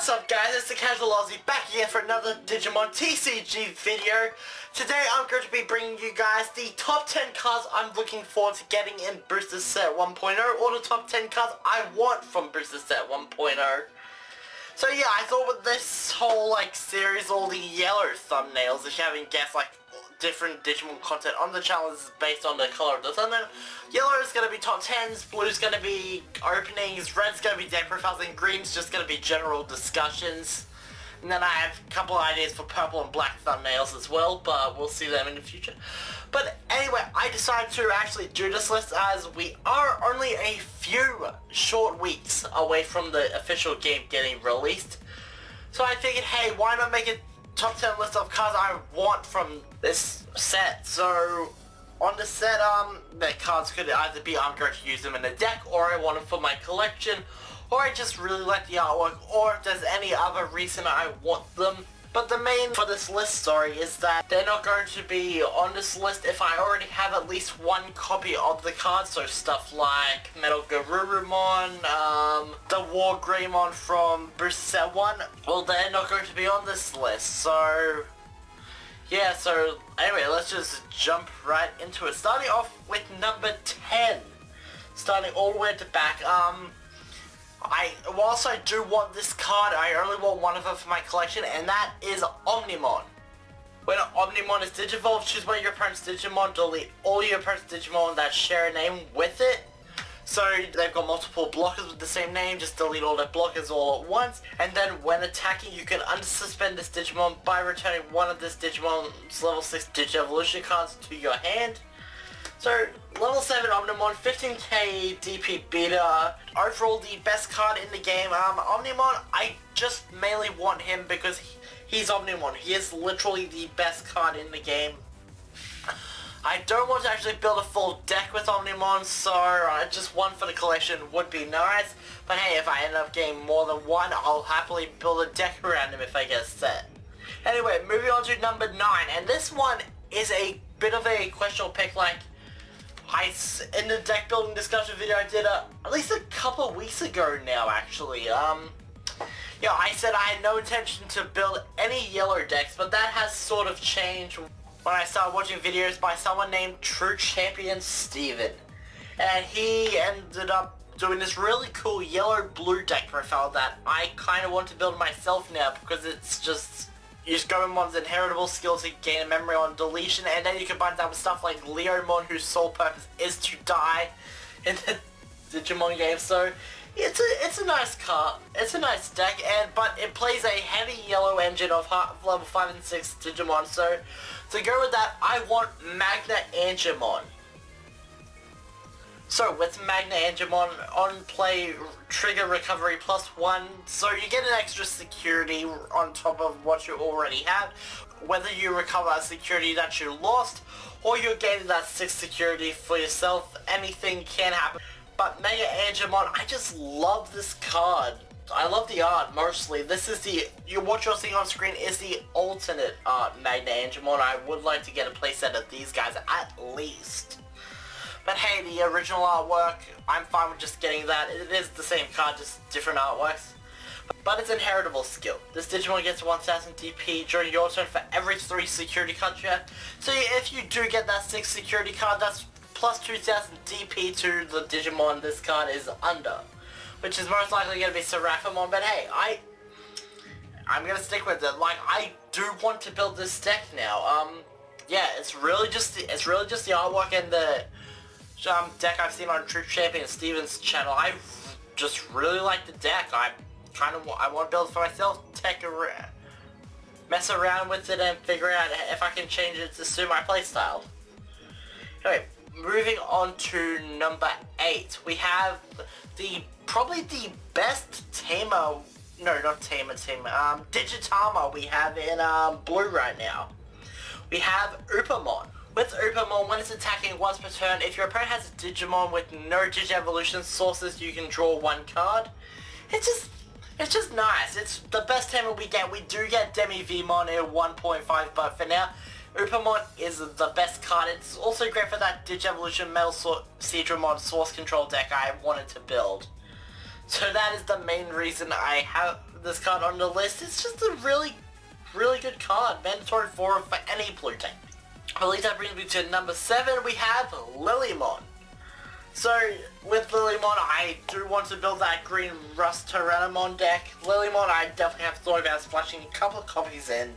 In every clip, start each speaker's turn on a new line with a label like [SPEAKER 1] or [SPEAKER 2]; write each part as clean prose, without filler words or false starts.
[SPEAKER 1] What's up guys, it's TheCasualAussie back again for another Digimon TCG video. Today I'm going to be bringing you guys the top 10 cards I'm looking forward to getting in Booster Set 1.0 or the top 10 cards I want from Booster Set 1.0. So yeah, I thought with this whole series, all the yellow thumbnails, if you haven't guessed, different Digimon content on the channel is based on the color of the thumbnail. Yellow is going to be top 10s, blue is going to be openings, red's going to be deck profiles, and green's just going to be general discussions. And then I have a couple of ideas for purple and black thumbnails as well, but we'll see them in the future. But anyway, I decided to actually do this list as we are only a few short weeks away from the official game getting released. So I figured, hey, why not make a top 10 list of cards I want from this set. So on the set, the cards could either be I'm going to use them in a deck, or I want them for my collection, or I just really like the artwork, or if there's any other reason I want them. But the main for this list, sorry, is that they're not going to be on this list if I already have at least one copy of the cards. So stuff like Metal Garurumon, the War Greymon from Booster Set 1, well, they're not going to be on this list. So yeah, so anyway, let's just jump right into it. Starting off with number 10, starting all the way at the back. Whilst I do want this card, I only want one of them for my collection, and that is Omnimon. When Omnimon is Digivolved, choose one of your opponent's Digimon, delete all your opponent's Digimon that share a name with it. So they've got multiple blockers with the same name, just delete all their blockers all at once. And then when attacking, you can unsuspend this Digimon by returning one of this Digimon's level 6 Digievolution cards to your hand. So, level 7 Omnimon, 15k DP beta, overall the best card in the game. Omnimon, I just mainly want him because he's Omnimon. He is literally the best card in the game. I don't want to actually build a full deck with Omnimon, so just one for the collection would be nice. But hey, if I end up getting more than one, I'll happily build a deck around him if I get set. Anyway, moving on to number 9, and this one is a bit of a questionable pick. In the deck building discussion video I did at least a couple of weeks ago now, actually. Yeah, I said I had no intention to build any yellow decks, but that has sort of changed when I started watching videos by someone named True Champion Steven. And he ended up doing this really cool yellow-blue deck profile that I kind of want to build myself now, because it's just use Goemon's inheritable skill to gain a memory on deletion, and then you combine that with stuff like Leomon, whose sole purpose is to die in the Digimon game. So it's a nice card, it's a nice deck, but it plays a heavy yellow engine of level 5 and 6 Digimon. So to go with that, I want Magna Angemon. So with Magna Angemon, on play, trigger recovery +1, so you get an extra security on top of what you already have. Whether you recover a security that you lost, or you're gaining that 6 security for yourself, anything can happen. But Magna Angemon, I just love this card. I love the art mostly. This is what you're seeing on screen is the alternate art Magna Angemon. I would like to get a playset of these guys at least. But hey, the original artwork, I'm fine with just getting that. It is the same card, just different artworks. But it's inheritable skill. This Digimon gets 1000 DP during your turn for every 3 security cards you have. So if you do get that 6 security card, that's plus 2000 DP to the Digimon this card is under. Which is most likely going to be Seraphimon, but hey, I'm going to stick with it. I do want to build this deck now. Yeah, it's really just the artwork and the deck I've seen on True Champion Steven's channel. I just really like the deck. I want to build it for myself, mess around with it, and figure out if I can change it to suit my playstyle. Anyway, moving on to number 8, we have probably the best Digitama we have in blue right now. We have Upamon. With Upamon, when it's attacking once per turn, if your opponent has a Digimon with no Digievolution sources, you can draw 1 card. It's just nice. It's the best Tama we get. We do get Demi-Vmon in 1.5, but for now, Upamon is the best card. It's also great for that Digievolution Metal Seadramon source control deck I wanted to build. So that is the main reason I have this card on the list. It's just a really good card. Mandatory for any blue team. At least that brings me to number 7. We have Lilymon. So with Lilymon, I do want to build that green Rust Tyrannomon deck. Lilymon, I definitely have thought about splashing a couple of copies in.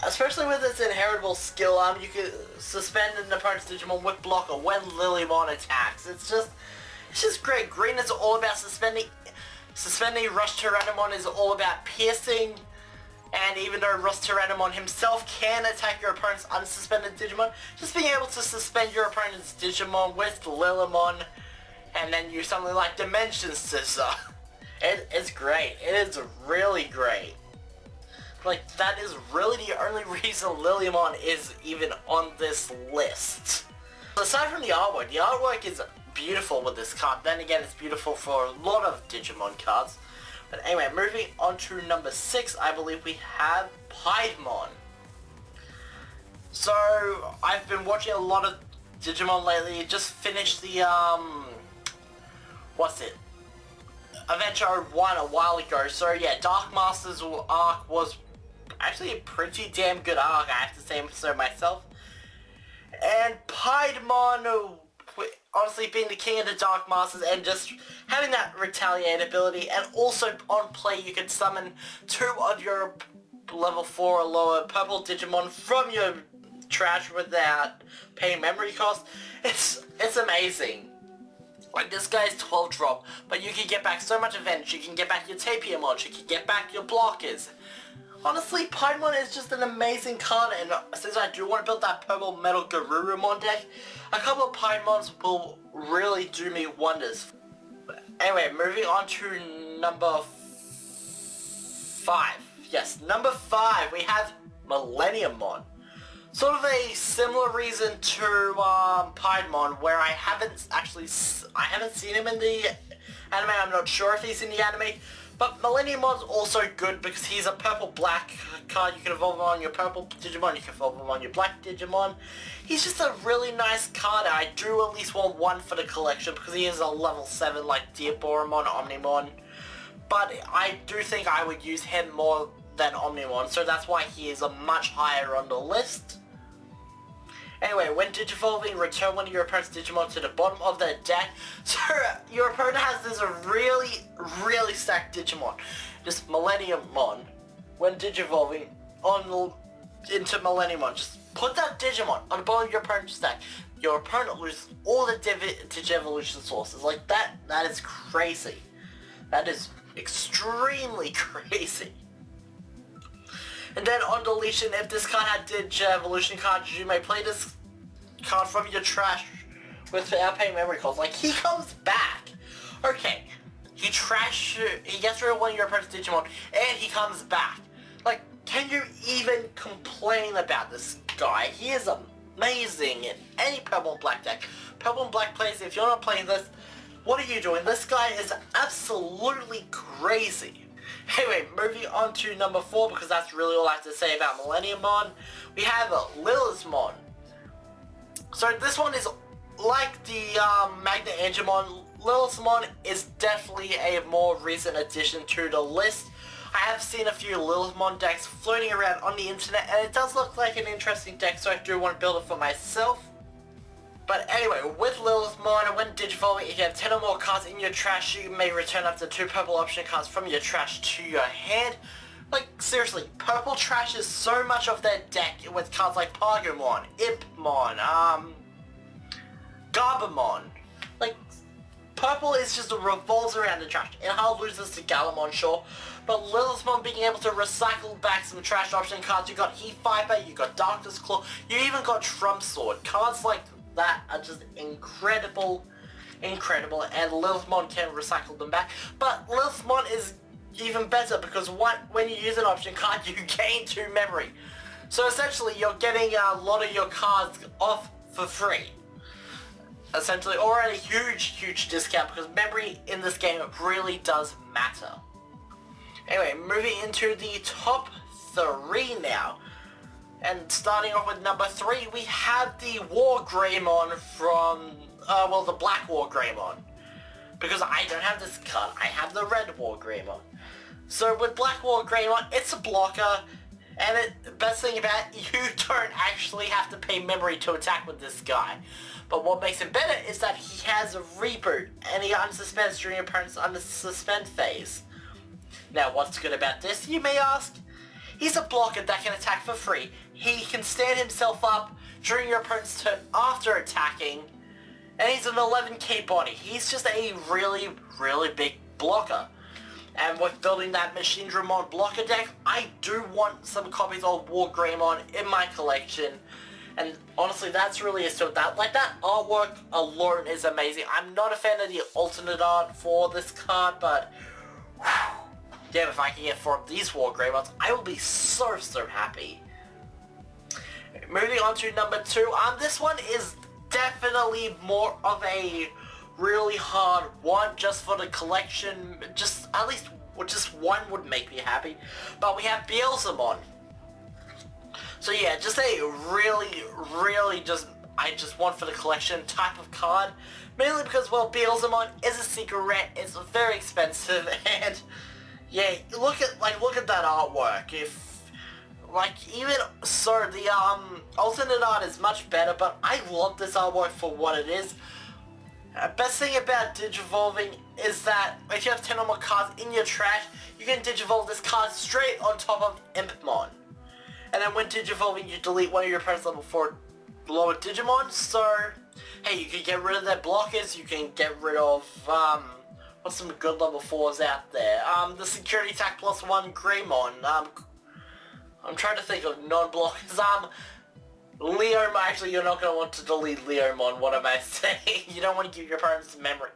[SPEAKER 1] Especially with its inheritable skill, you can suspend an opponent's Digimon with blocker when Lilymon attacks. It's just great. Green is all about suspending. Rush Tyrannomon is all about piercing. And even though Rust Tyrannomon himself can attack your opponent's unsuspended Digimon, just being able to suspend your opponent's Digimon with Lilymon and then use something like Dimension Scissor. It's great. It is really great. Like, that is really the only reason Lilymon is even on this list. Aside from the artwork is beautiful with this card. Then again, it's beautiful for a lot of Digimon cards. But anyway, moving on to number 6, I believe we have Piedmon. So, I've been watching a lot of Digimon lately. Just finished the, Adventure 1 a while ago. So yeah, Dark Masters arc was actually a pretty damn good arc, I have to say so myself. And Piedmon, honestly being the king of the Dark Masters and just having that retaliate ability, and also on play you can summon 2 of your level 4 or lower purple Digimon from your trash without paying memory cost. It's amazing. Like, this guy's 12 drop, but you can get back so much advantage. You can get back your Tapiamon, you can get back your blockers. Honestly, Piedmon is just an amazing card, and since I do want to build that purple metal Garurumon deck, a couple of Piedmons will really do me wonders. But anyway, moving on to number 5. Yes, number 5, we have Millenniummon. Sort of a similar reason to Piedmon, where I haven't seen him in the anime. I'm not sure if he's in the anime. But Millenniummon's also good because he's a purple-black card. You can evolve him on your purple Digimon, you can evolve him on your black Digimon. He's just a really nice card. I do at least want one for the collection because he is a level 7 like Diaboromon, Omnimon. But I do think I would use him more than Omnimon, so that's why he is a much higher on the list. Anyway, when digivolving, return one of your opponent's Digimon to the bottom of their deck. So your opponent has this really stacked Digimon. Just Millenniummon. When digivolving into Millenniummon, just put that Digimon on the bottom of your opponent's deck. Your opponent loses all the Digivolution sources. Like, that is crazy. That is extremely crazy. And then on deletion, if this card had Digivolution cards, you may play this card from your trash without paying memory cost. Like, he comes back. Okay, he gets rid of one of your opponent's Digimon, and he comes back. Like, can you even complain about this guy? He is amazing in any purple and black deck. Purple and black plays, if you're not playing this, what are you doing? This guy is absolutely crazy. Anyway, moving on to number 4, because that's really all I have to say about Millenniummon. We have Lilithmon. So this one is like the Magna Angemon. Lilithmon is definitely a more recent addition to the list. I have seen a few Lilithmon decks floating around on the internet, and it does look like an interesting deck, so I do want to build it for myself. But anyway, with Lilithmon, when digivolving, if you have 10 or more cards in your trash, you may return up to 2 purple option cards from your trash to your hand. Like, seriously, purple trash is so much of their deck with cards like Pagumon, Impmon, Garbamon. Like, purple is just revolves around the trash. It hard loses to Galamon, sure, but Lilithmon being able to recycle back some trash option cards. You got Heat Viper, you got Darkness Claw, you even got Trump Sword. Cards like that are just incredible, and Lilithmon can recycle them back. But Lilithmon is even better because when you use an option card, you gain 2 memory. So essentially, you're getting a lot of your cards off for free. Essentially, or at a huge discount, because memory in this game really does matter. Anyway, moving into the top 3 now. And starting off with number 3, we have the War Greymon from, the Black War Greymon. Because I don't have this card, I have the Red War Greymon. So with Black War Greymon, it's a blocker, and the best thing about it, you don't actually have to pay memory to attack with this guy. But what makes it better is that he has a reboot, and he unsuspends during your opponent's unsuspend phase. Now what's good about this, you may ask? He's a blocker that can attack for free. He can stand himself up during your opponent's turn after attacking, and he's an 11k body. He's just a really, really big blocker. And with building that Machine Dramon blocker deck, I do want some copies of War Greymon in my collection. And honestly, that's really a story. That artwork alone is amazing. I'm not a fan of the alternate art for this card, but damn, if I can get 4 of these War Greymons, I will be so happy. Moving on to number 2, this one is definitely more of a really hard one just for the collection. Just at least just one would make me happy. But we have Beelzemon. So yeah, just a really just want for the collection type of card. Mainly because, well, Beelzemon is a secret rare, it's very expensive, and yeah, look at that artwork. Even so, the alternate art is much better, but I love this artwork for what it is. Best thing about Digivolving is that if you have 10 or more cards in your trash, you can Digivolve this card straight on top of Impmon. And then when Digivolving, you delete one of your opponent's level 4 lower Digimon, so hey, you can get rid of their blockers, you can get rid of, what's some good level 4s out there? The Security Attack +1 Greymon, I'm trying to think of non-blockers, Leomon, actually you're not going to want to delete Leomon, what am I saying? You don't want to give your opponents memory.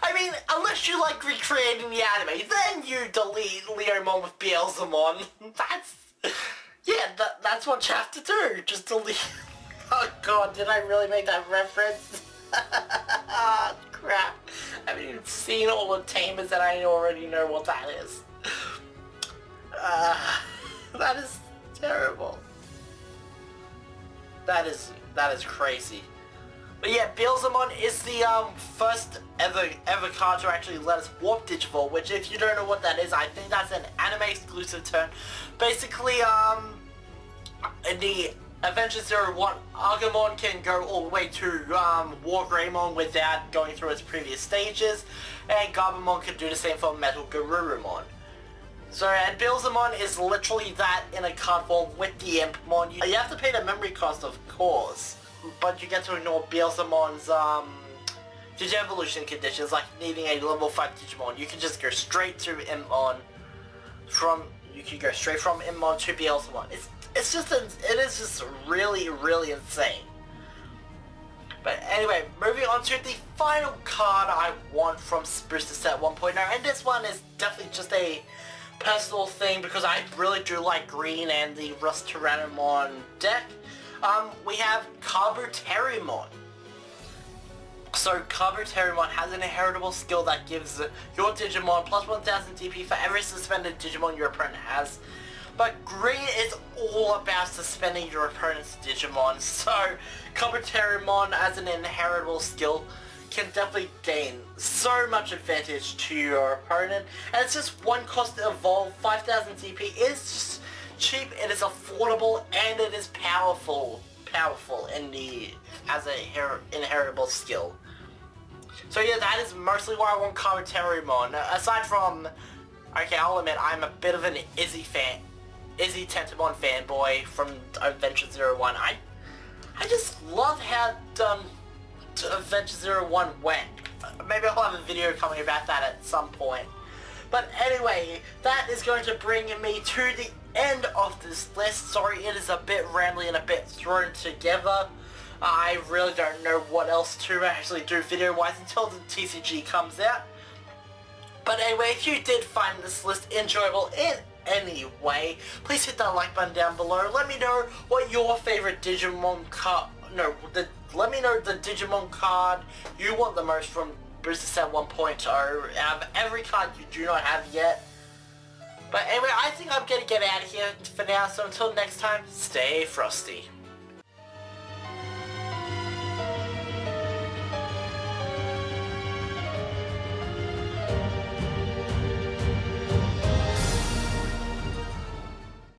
[SPEAKER 1] I mean, unless you like recreating the anime, then you delete Leomon with Beelzemon. That's what you have to do, just delete. Oh god, did I really make that reference? Crap. I haven't even seen all the tamers and I already know what that is. That is terrible. That is crazy. But yeah, Beelzemon is the first ever card to actually let us warp Digivolve, which if you don't know what that is, I think that's an anime exclusive turn. Basically, in the Adventure 01, Agumon can go all the way to War Greymon without going through its previous stages, and Gabumon can do the same for Metal Garurumon. So, and Beelzemon is literally that in a card form with the Impmon. You have to pay the memory cost, of course, but you get to ignore Beelzemon's Digievolution conditions, like needing a level 5 Digimon. You can just go straight to Impmon you can go straight from Impmon to Beelzemon. It is just really insane. But anyway, moving on to the final card I want from Booster Set 1.0, and this one is definitely just a personal thing because I really do like green and the Rust Tyrannomon deck. We have Kabuterimon. So Kabuterimon has an inheritable skill that gives your Digimon plus 1000 DP for every suspended Digimon your opponent has. But green is all about suspending your opponent's Digimon, so Kabuterimon as an inheritable skill can definitely gain so much advantage to your opponent. And it's just one cost to evolve, 5000 DP. It's just cheap, it is affordable, and it is powerful as a inheritable skill. So yeah, that is mostly why I want Kabuterimon. Aside from, okay, I'll admit I'm a bit of an Izzy Tentamon fanboy from Adventure 01. I just love how Adventure 01 went. Maybe I'll have a video coming about that at some point. But anyway, that is going to bring me to the end of this list. Sorry, it is a bit rambly and a bit thrown together. I really don't know what else to actually do video-wise until the TCG comes out. But anyway, if you did find this list enjoyable in any way, please hit that like button down below. Let me know what your favorite Digimon card... let me know the Digimon card you want the most from Booster Set 1.0 out of every card you do not have yet. But anyway, I think I'm gonna get out of here for now, so until next time, stay frosty.